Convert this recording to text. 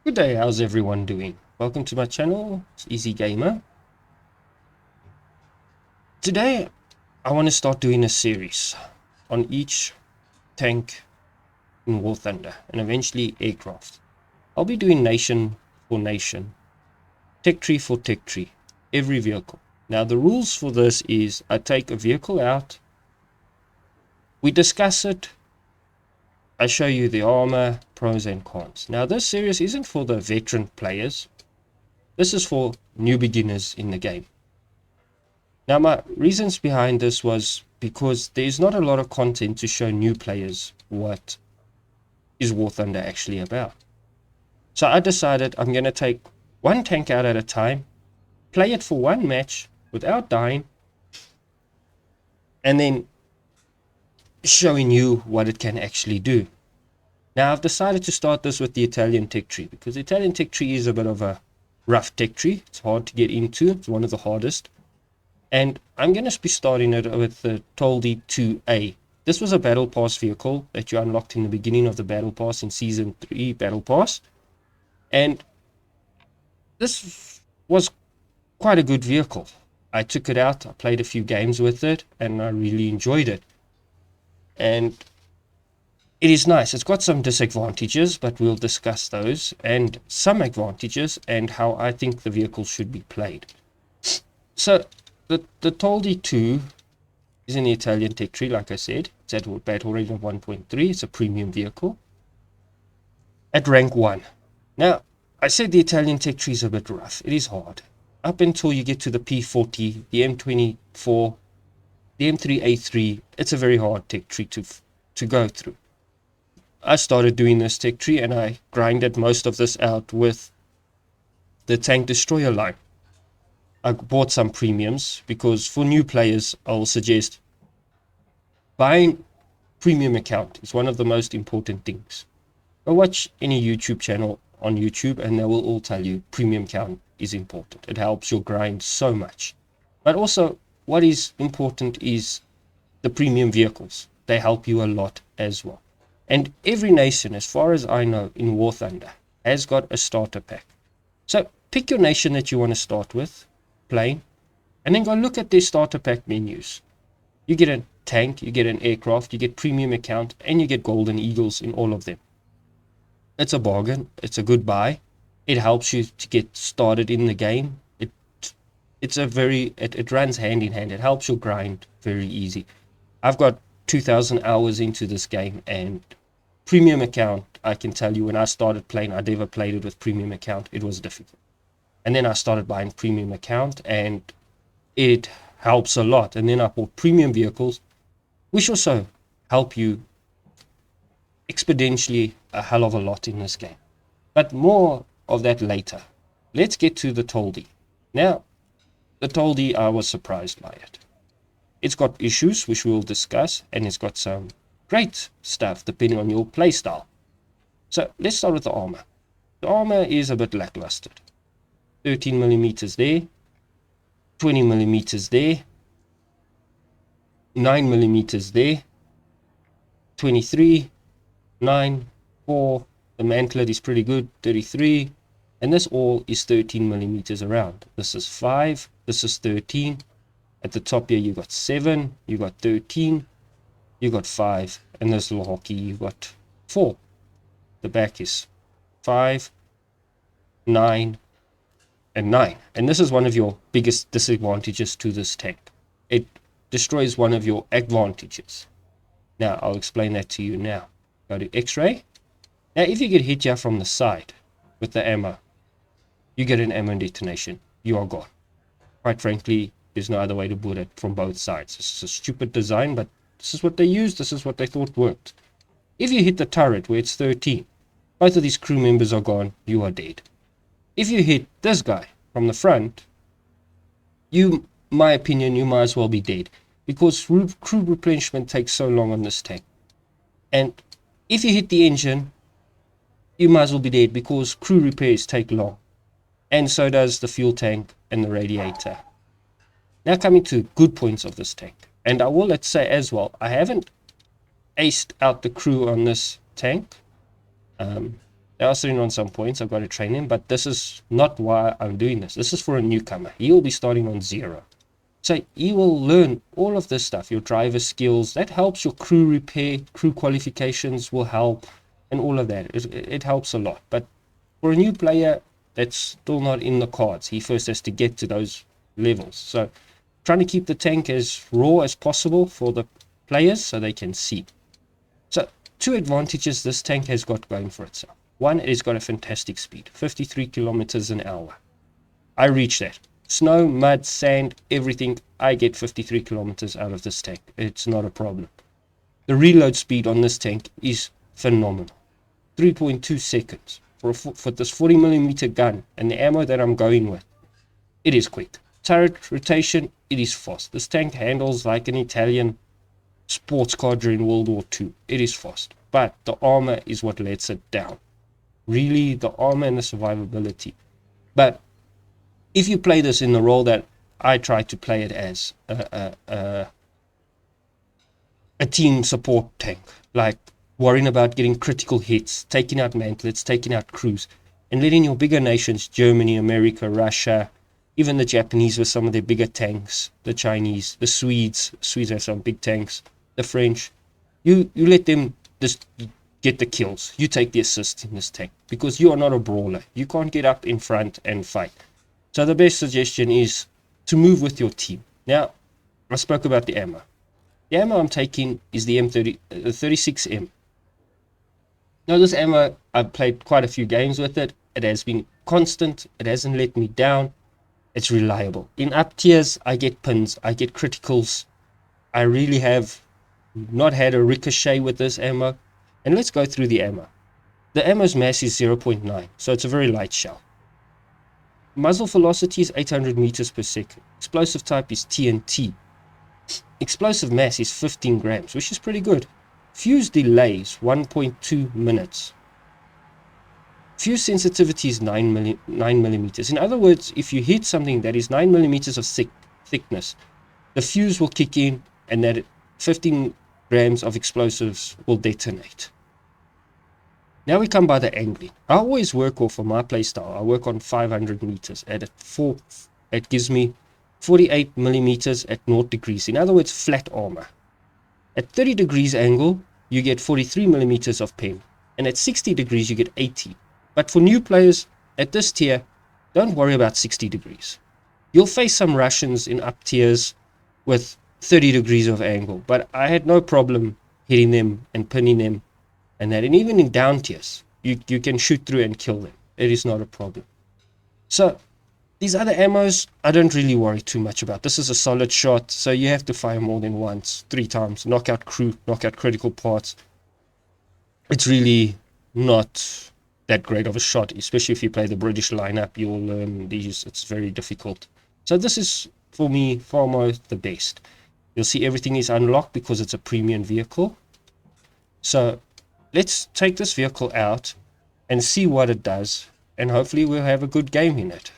Good day, how's everyone doing? Welcome to my channel, it's Easy Gamer. Today, I want to start doing a series on each tank in War Thunder and eventually aircraft. I'll be doing nation for nation, tech tree for tech tree, every vehicle. Now the rules for this is I take a vehicle out, we discuss it, I show you the armor, pros and cons. Now this series isn't for the veteran players. This is for new beginners in the game. Now my reasons behind this was because there's not a lot of content to show new players what is War Thunder actually about. So I decided I'm going to take one tank out at a time, play it for one match without dying, and then showing you what it can actually do. Now I've decided to start this with the Italian tech tree because the Italian tech tree is a bit of a rough tech tree. It's hard to get into. It's one of the hardest. And I'm going to be starting it with the Toldi.2A. This was a battle pass vehicle that you unlocked in the beginning of the battle pass in season 3 battle pass. And this was quite a good vehicle. I took it out, I played a few games with it, and I really enjoyed it. And it is nice. It's got some disadvantages, but we'll discuss those, and some advantages, and how I think the vehicle should be played. So, the Toldi 2 is in the Italian tech tree, like I said. It's at battle range of 1.3. It's a premium vehicle. At rank 1. Now, I said the Italian tech tree is a bit rough. It is hard. Up until you get to the P40, the M24, the M3A3, it's a very hard tech tree to go through. I started doing this tech tree and I grinded most of this out with the tank destroyer line. I bought some premiums because for new players I'll suggest buying premium account is one of the most important things. Go watch any YouTube channel on YouTube and they will all tell you premium account is important. It helps your grind so much. But also what is important is the premium vehicles. They help you a lot as well. And every nation, as far as I know, in War Thunder has got a starter pack. So pick your nation that you want to start with, playing, and then go look at their starter pack menus. You get a tank, you get an aircraft, you get premium account, and you get golden eagles in all of them. It's a bargain. It's a good buy. It helps you to get started in the game. It runs hand in hand. It helps your grind very easy. I've got 2,000 hours into this game, and premium account, I can tell you, when I started playing, I never played it with premium account. It was difficult. And then I started buying premium account, and it helps a lot. And then I bought premium vehicles, which also help you exponentially a hell of a lot in this game. But more of that later. Let's get to the Toldi. Now, the Toldi, I was surprised by it. It's got issues, which we'll discuss, and it's got some great stuff depending on your playstyle. So let's start with the armor. The armor is a bit lackluster. 13mm there, 20mm there, 9mm there, 23, 9, 4, the mantlet is pretty good, 33, and this all is 13mm around. This is 5, this is 13. At the top here, you got 7, you got 13, you got 5, and this little hockey, you got 4. The back is 5, 9, and 9. And this is one of your biggest disadvantages to this tank. It destroys one of your advantages. Now, I'll explain that to you now. Go to X-ray. Now, if you get hit here from the side with the ammo, you get an ammo detonation. You are gone. Quite frankly, there's no other way to put it from both sides. This is a stupid design, but this is what they used. This is what they thought worked. If you hit the turret where it's 13, both of these crew members are gone. You are dead. If you hit this guy from the front, my opinion, you might as well be dead. Because crew replenishment takes so long on this tank. And if you hit the engine, you might as well be dead because crew repairs take long. And so does the fuel tank and the radiator. Now coming to good points of this tank. And I will let's say as well, I haven't aced out the crew on this tank. They are sitting on some points. I've got to train him, but this is not why I'm doing this. This is for a newcomer. He will be starting on 0. So he will learn all of this stuff, your driver skills. That helps your crew repair, crew qualifications will help, and all of that. It helps a lot. But for a new player, that's still not in the cards. He first has to get to those levels. So trying to keep the tank as raw as possible for the players so they can see. So 2 advantages this tank has got going for itself. One, it has got a fantastic speed, 53 kilometers an hour. I reach that. Snow, mud, sand, everything, I get 53 kilometers out of this tank. It's not a problem. The reload speed on this tank is phenomenal. 3.2 seconds. For this 40mm gun and the ammo that I'm going with, it is quick. Turret rotation, it is fast. This tank handles like an Italian sports car during World War II. It is fast. But the armor is what lets it down. Really, the armor and the survivability. But if you play this in the role that I try to play it as, a team support tank, like worrying about getting critical hits, taking out mantlets, taking out crews, and letting your bigger nations, Germany, America, Russia, even the Japanese with some of their bigger tanks, the Chinese, the Swedes have some big tanks, the French, you let them just get the kills. You take the assists in this tank because you are not a brawler. You can't get up in front and fight. So the best suggestion is to move with your team. Now, I spoke about the ammo. The ammo I'm taking is the M30, 36M. Now this ammo, I've played quite a few games with it. It has been constant. It hasn't let me down. It's reliable. In up tiers, I get pins. I get criticals. I really have not had a ricochet with this ammo. And let's go through the ammo. The ammo's mass is 0.9, so it's a very light shell. Muzzle velocity is 800 meters per second. Explosive type is TNT. Explosive mass is 15 grams, which is pretty good. Fuse delay is 1.2 minutes. Fuse sensitivity is 9 millimeters. In other words, if you hit something that is 9 millimeters of thickness, the fuse will kick in and that 15 grams of explosives will detonate. Now we come by the angling. I always work off of my playstyle. I work on 500 meters. It gives me 48 millimeters at 0 degrees. In other words, flat armor. At 30 degrees angle, you get 43 millimeters of pen. And at 60 degrees, you get 80. But for new players at this tier, don't worry about 60 degrees. You'll face some Russians in up tiers with 30 degrees of angle. But I had no problem hitting them and pinning them and that. And even in down tiers, you can shoot through and kill them. It is not a problem. So these other ammos, I don't really worry too much about. This is a solid shot, so you have to fire more than once, 3 times. Knock out crew, knock out critical parts. It's really not that great of a shot, especially if you play the British lineup. You'll learn these. It's very difficult. So this is, for me, far more the best. You'll see everything is unlocked because it's a premium vehicle. So let's take this vehicle out and see what it does, and hopefully we'll have a good game in it.